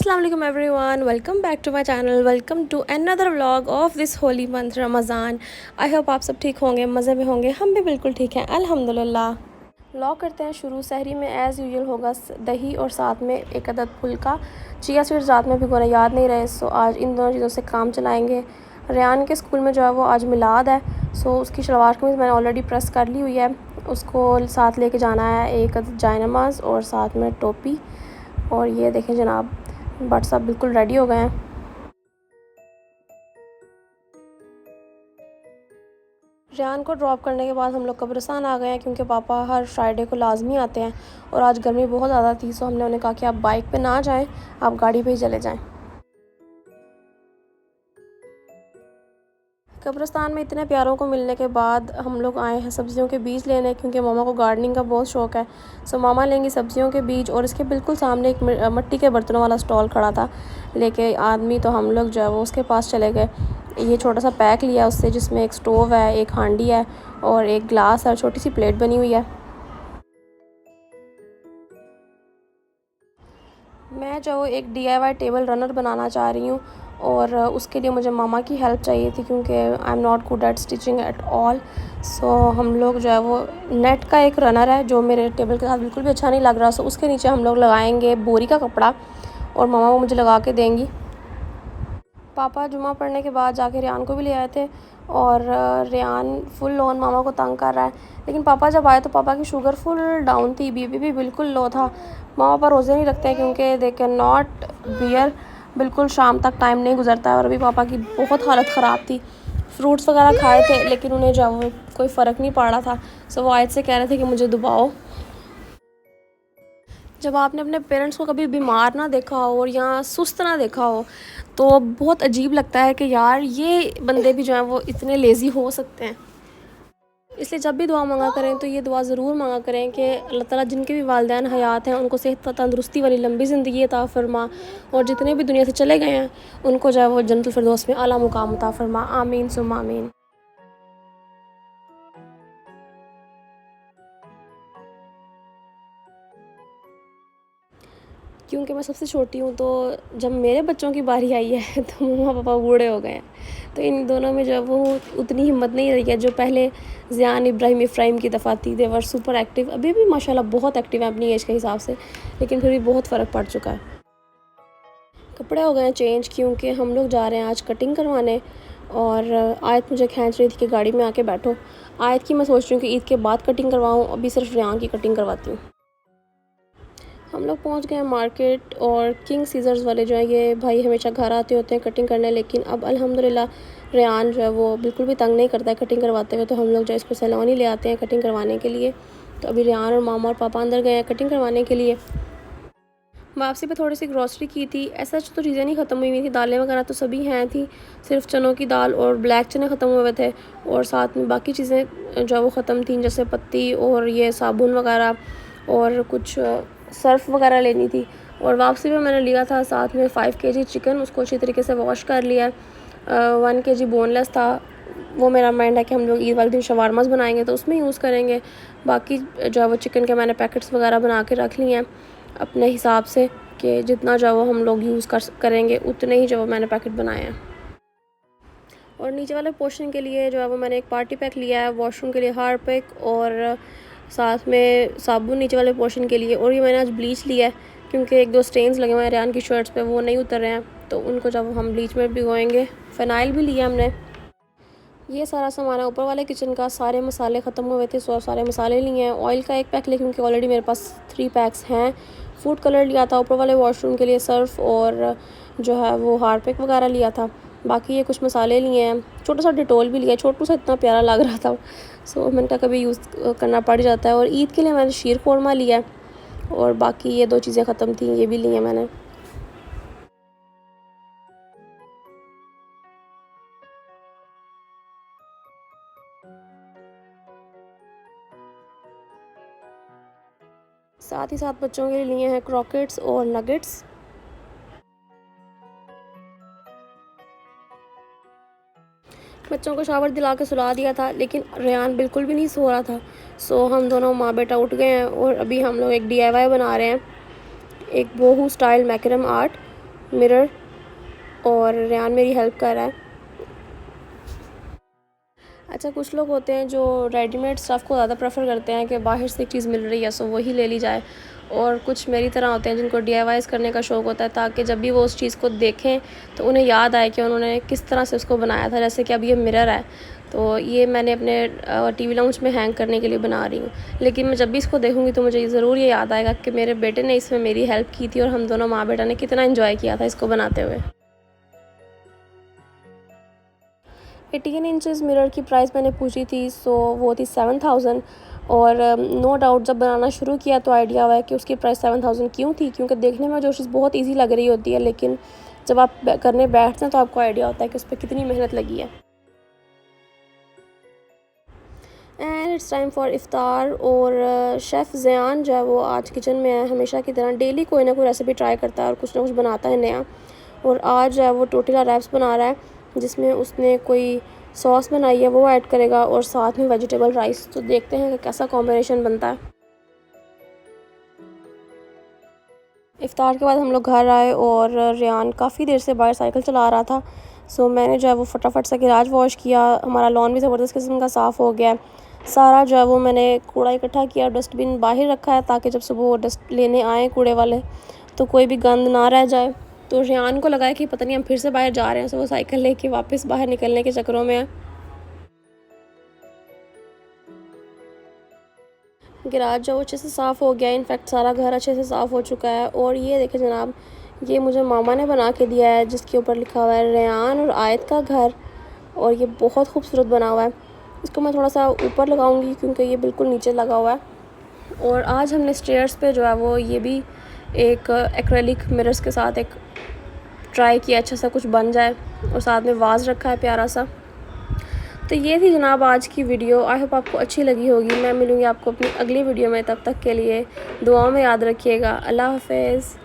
अस्सलाम वालेकुम everyone, welcome back to my channel. Welcome to another vlog of this holy month Ramzan. I hope आप सब ठीक होंगे, मज़े में होंगे। हम भी बिल्कुल ठीक हैं अल्हम्दुलिल्लाह। व्लॉग करते हैं शुरू। सहरी में एज़ यूजुअल होगा दही और साथ में एक अदद फुल्का। चिया सीड्स रात में भिगोना याद नहीं रहे, सो आज इन दोनों चीज़ों से काम चलाएँगे। रेयान के स्कूल में जो है वो आज मिलाद है, सो उसकी शलवार कमीज़ मैंने ऑलरेडी प्रेस कर ली हुई है। उसको साथ लेके जाना है एक अदद जाय नमाज़ और साथ में टोपी। और ये देखें जनाब, बट सब बिल्कुल रेडी हो गए हैं। रेयान को ड्रॉप करने के बाद हम लोग कब्रिस्तान आ गए हैं, क्योंकि पापा हर फ्राइडे को लाजमी आते हैं और आज गर्मी बहुत ज़्यादा थी, सो हमने उन्हें कहा कि आप बाइक पे ना जाएं, आप गाड़ी पे ही चले जाएं। कब्रिस्तान में इतने प्यारों को मिलने के बाद हम लोग आए हैं सब्ज़ियों के बीज लेने, क्योंकि मामा को गार्डनिंग का बहुत शौक़ है। सो मामा लेंगी सब्ज़ियों के बीज, और इसके बिल्कुल सामने एक मिट्टी के बर्तनों वाला स्टॉल खड़ा था लेके आदमी, तो हम लोग जो है वो उसके पास चले गए। ये छोटा सा पैक लिया उससे, जिसमें एक स्टोव है, एक हांडी है और एक ग्लास है, छोटी सी प्लेट बनी हुई है। मैं जो एक DIY टेबल रनर बनाना चाह रही हूँ, और उसके लिए मुझे मामा की हेल्प चाहिए थी, क्योंकि I am not good at stitching at all. So हम लोग जो है वो नेट का एक रनर है जो मेरे टेबल के साथ बिल्कुल भी अच्छा नहीं लग रहा, सो उसके नीचे हम लोग लगाएंगे बोरी का कपड़ा, और मामा वो मुझे लगा के देंगी। पापा जुमा पढ़ने के बाद जाके रेयान को भी ले आए थे, और रेयान फुल ऑन मामा को तंग कर रहा है। लेकिन पापा जब आए तो पापा की शुगर फुल डाउन थी, बीपी भी बिल्कुल लो था। मामा पर रोज़े नहीं रखते हैं, क्योंकि दे कैन नॉट बियर, बिल्कुल शाम तक टाइम नहीं गुजरता है। और अभी पापा की बहुत हालत ख़राब थी। फ्रूट्स वगैरह खाए थे, लेकिन उन्हें जो वो कोई फ़र्क नहीं पड़ रहा था। सो वो आयत से कह रहे थे कि मुझे दुबाओ। जब आपने अपने पेरेंट्स को कभी बीमार ना देखा हो और या सुस्त ना देखा हो, तो बहुत अजीब लगता है कि यार ये बंदे भी जो हैं वो इतने लेज़ी हो सकते हैं। इसलिए जब भी दुआ मांगा करें तो ये दुआ ज़रूर मांगा करें कि अल्लाह ताला जिनके भी वालिदैन हयात हैं उनको सेहत तंदुरुस्ती वाली लंबी ज़िंदगी अता फ़रमा, और जितने भी दुनिया से चले गए हैं उनको जो है वो जन्नतुल फ़िरदौस में आला मुकाम अता फ़रमा। आमीन सुम्मा आमीन। क्योंकि मैं सबसे छोटी हूँ, तो जब मेरे बच्चों की बारी आई है तो मम्मा पापा बूढ़े हो गए हैं, तो इन दोनों में जो है वो उतनी हिम्मत नहीं रही है जो पहले ज़ियान इब्राहिम इफ़्राइम की दफ़ा थी। दे वर सुपर एक्टिव, अभी भी माशाल्लाह बहुत एक्टिव है अपनी एज के हिसाब से, लेकिन फिर भी बहुत फ़र्क पड़ चुका है। कपड़े हो गए हैं चेंज, क्योंकि हम लोग जा रहे हैं आज कटिंग करवाने, और आयत मुझे खींच रही थी कि गाड़ी में आके बैठो। आयत की मैं सोच रही हूँ कि ईद के बाद कटिंग करवाऊँ, अभी सिर्फ रेयान की कटिंग करवाती हूँ। हम लोग पहुंच गए हैं मार्केट, और किंग सीज़र्स वाले जो हैं ये भाई हमेशा घर आते होते हैं कटिंग करने, लेकिन अब अल्हम्दुलिल्लाह रेयान जो है वो बिल्कुल भी तंग नहीं करता है कटिंग करवाते हुए, तो हम लोग जो है इसको सैलून ही ले आते हैं कटिंग करवाने के लिए। तो अभी रेयान और मामा और पापा अंदर गए हैं कटिंग करवाने के लिए। वापसी पे थोड़ी सी ग्रॉसरी की थी, ऐसा तो चीज़ें नहीं ख़त्म हुई थी, दालें वगैरह तो सभी हैं थी, सिर्फ चनों की दाल और ब्लैक चने ख़त्म हुए थे, और साथ में बाकी चीज़ें जो है वो ख़त्म थी, जैसे पत्ती और ये साबुन वगैरह और कुछ सर्फ़ वगैरह लेनी थी। और वापसी में मैंने लिया था साथ में 5 kg चिकन, उसको अच्छी तरीके से वॉश कर लिया। 1 kg बोनलेस था, वो मेरा माइंड है कि हम लोग ईद वाले दिन शवारमास बनाएंगे तो उसमें यूज़ करेंगे। बाकी जो है वो चिकन के मैंने पैकेट्स वगैरह बना के रख लिए हैं अपने हिसाब से, कि जितना जो है वो हम लोग यूज़ करेंगे उतने ही जो मैंने पैकेट बनाए हैं। और नीचे वाले पोर्शन के लिए जो है वो मैंने एक पार्टी पैक लिया है, वॉशरूम के लिए हार्पिक, और साथ में साबुन नीचे वाले पोर्शन के लिए। और ये मैंने आज ब्लीच लिया है, क्योंकि 1-2 स्टेन्स लगे हुए हैं रेयान की शर्ट्स पे, वो नहीं उतर रहे हैं, तो उनको जब हम ब्लीच में भिगोएंगे। फ़िनाइल भी लिया हमने। ये सारा सामान है ऊपर वाले किचन का। सारे मसाले ख़त्म हुए थे, सो सारे मसाले लिए हैं। ऑयल का एक पैक लिया, क्योंकि ऑलरेडी मेरे पास 3 पैक्स हैं। फूड कलर लिया था ऊपर वाले वॉशरूम के लिए, सर्फ और जो है वो हार्पिक वगैरह लिया था। बाकी ये कुछ मसाले लिए हैं, छोटा सा डिटोल भी लिया, छोटू सा इतना प्यारा लग रहा था, सो मैंने कहा कभी यूज़ करना पड़ जाता है। और ईद के लिए मैंने शीर खोरमा लिया, और बाकी ये 2 चीज़ें ख़त्म थी, ये भी ली हैं मैंने। साथ ही साथ बच्चों के लिए हैं क्रॉकेट्स और नगेट्स। बच्चों को शावर दिला के सुला दिया था, लेकिन रेयान बिल्कुल भी नहीं सो रहा था, सो हम दोनों माँ बेटा उठ गए हैं, और अभी हम लोग एक DIY बना रहे हैं, एक बोहू स्टाइल मैक्रम आर्ट। मिरर, और रेहान मेरी हेल्प कर रहा है। अच्छा, कुछ लोग होते हैं जो रेडीमेड स्टफ़ को ज़्यादा प्रेफर करते हैं कि बाहर से एक चीज़ मिल रही है सो वही ले ली जाए, और कुछ मेरी तरह होते हैं जिनको डीआईवाईज़ करने का शौक़ होता है ताकि जब भी वो उस चीज़ को देखें तो उन्हें याद आए कि उन्होंने किस तरह से उसको बनाया था। जैसे कि अब ये मिरर है, तो ये मैंने अपने टीवी लाउंज में हैंग करने के लिए बना रही हूँ, लेकिन मैं जब भी इसको देखूँगी तो मुझे ज़रूर ये याद आएगा कि मेरे बेटे ने इसमें मेरी हेल्प की थी और हम दोनों माँ बेटा ने कितना एंजॉय किया था इसको बनाते हुए। 18 इंचज़ मिरर की प्राइस मैंने पूछी थी, सो वो थी 7000। और नो डाउट जब बनाना शुरू किया तो आइडिया हुआ कि उसकी प्राइस 7000 क्यों थी, क्योंकि देखने में जो चीज़ बहुत इजी लग रही होती है, लेकिन जब आप करने बैठते हैं तो आपको आइडिया होता है कि उस पर कितनी मेहनत लगी है। And it's time for iftar, और शेफ़ ज़ियान जो है वो आज किचन में है। हमेशा की तरह डेली कोई ना कोई रेसिपी ट्राई करता है और कुछ ना कुछ बनाता है नया, और आज जो है वो टोटिला रैप्स बना रहा है जिसमें उसने कोई सॉस बनाई है वो ऐड करेगा और साथ में वेजिटेबल राइस। तो देखते हैं कि कैसा कॉम्बिनेशन बनता है। इफ़्तार के बाद हम लोग घर आए और रेहान काफ़ी देर से बाहर साइकिल चला रहा था, सो मैंने जो है वो फटाफट से गैराज वॉश किया। हमारा लॉन भी ज़बरदस्त किस्म का साफ़ हो गया है। सारा जो है वो मैंने कूड़ा इकट्ठा किया, डस्टबिन बाहर रखा है ताकि जब सुबह वो डस्ट लेने आए कूड़े वाले तो कोई भी गंद ना रह जाए। तो रेहान को लगा है कि पता नहीं हम फिर से बाहर जा रहे हैं, सो वो साइकिल लेके वापस बाहर निकलने के चक्करों में है। गैराज जो अच्छे से साफ़ हो गया है, इनफैक्ट सारा घर अच्छे से साफ़ हो चुका है। और ये देखें जनाब, ये मुझे मामा ने बना के दिया है जिसके ऊपर लिखा हुआ है रेहान और आयत का घर, और ये बहुत खूबसूरत बना हुआ है। इसको मैं थोड़ा सा ऊपर लगाऊंगी क्योंकि ये बिल्कुल नीचे लगा हुआ है। और आज हमने स्टेयर्स पे जो है वो ये भी एक एक्रेलिक मिरर्स के साथ एक ट्राई किया अच्छा सा कुछ बन जाए, और साथ में वाज रखा है प्यारा सा। तो ये थी जनाब आज की वीडियो। आई होप आपको अच्छी लगी होगी। मैं मिलूँगी आपको अपनी अगली वीडियो में, तब तक के लिए दुआओं में याद रखिएगा। अल्लाह हाफ़िज़।